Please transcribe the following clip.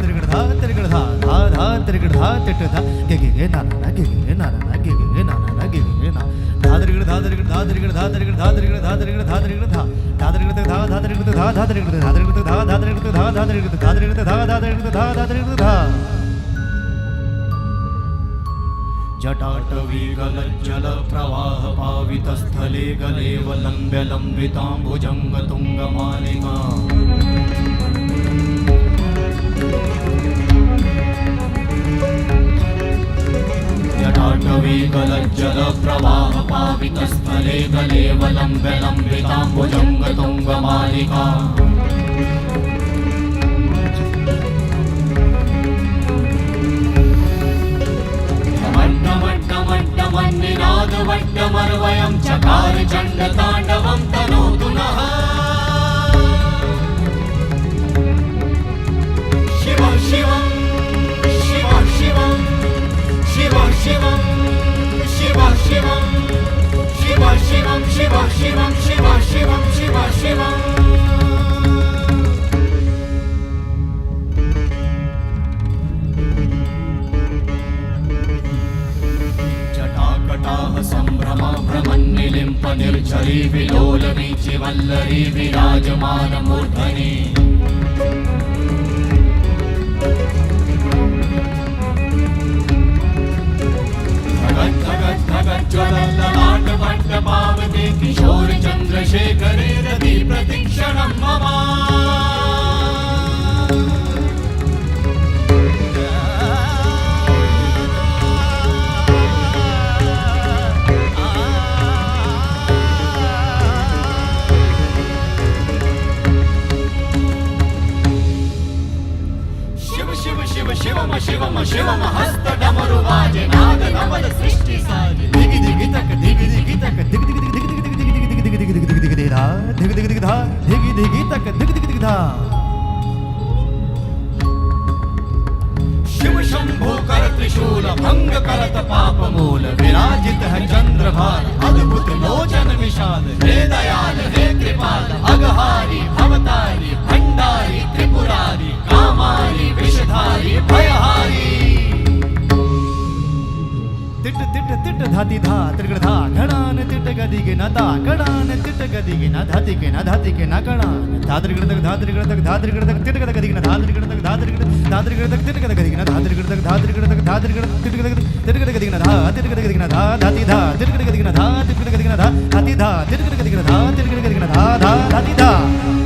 तिरगड़ धा तिरगड़ धा धा धा तिरगड़ धा तिट धा गे गे गे ना ना गे गे ना ना गे गे ना ना गे गे ना धा तिरगड़ धा तिरगड़ धा तिरगड़ धा तिरगड़ धा तिरगड़ धा तिरगड़ धा तिरगड़ धा धा तिरगड़ धा धा तिरगड़ धा धा तिरगड़ धा तिरगड़ धा धा तिरगड़ धा धा तिरगड़ धा तिरगड़ धा धा तिरगड़ धा धा तिरगड़ धा जटाटवी गलज्जल प्रवाह पावितस्थले गलेव लम्ब्य लम्बिताम्बुजङ्ग तुङ्गमालिका जटाटवी गलज्जल प्रवाह पावितस्थले गलेव लम्ब्य लम्बिताम्बुजङ्ग तुङ्गमालिका वट्टमर्वयं चकार चण्डताण्डवं तनोतु नः शिव शिवं शिव शिवं शिव शिवं शिव शिवं शिव शिवं शिव शिवं शिव शिवं शिव शिवं संभ्रमा भ्रमन्निलिम्प निर्झरी विलोलवीचि वल्लरी विराजमान मूर्धनि धगत् धगत् धगत् ज्वलल्ललाट वट्ट पावते किशोर चन्द्रशेखरे रति प्रतिक्षणं मम शिवम शिवम शिवम हस्त डमरु वाजे नाद नवल सृष्टि साजे दिगि दिगि तक दिगि दिगि तक दिगि दिगि दिगि दिगि दिगि दिगि दिगि दिगि दिगि दिगि धा दिगि दिगि दिगि धा दिगि दिगि तक दिगि दिगि दिगि धा शिव शंभो कर त्रिशूल भंग करत पाप मूल विराजित है चंद्रभार अद्भुत लोचन विशाल हे दयाल हे कृपाल अघहारी भवतारी भंडारी त्रिपुरारी कामारी विषधारी भयहारी तिट तिट तिट धाति धा त्रिगड़ धा घड़ान तिट गदि के ना ता घड़ान तिट गदि के ना धाति के ना धाति के ना घड़ान धा त्रिगड़ तक धा त्रिगड़ तक धा त्रिगड़ तक तिट गदि के ना धा त्रिगड़ तक धा त्रिगड़ धा त्रिगड़ तक तिट गदि के ना धा त्रिगड़ तक धा त्रिगड़ तक धा त्रिगड़ तिट गदि के ना धा तिट गदि के ना धा धाति धा तिट गदि के ना धा तिट गदि के ना धा धाति धा तिट गदि के ना धा तिट गदि के ना धा धा धाति धा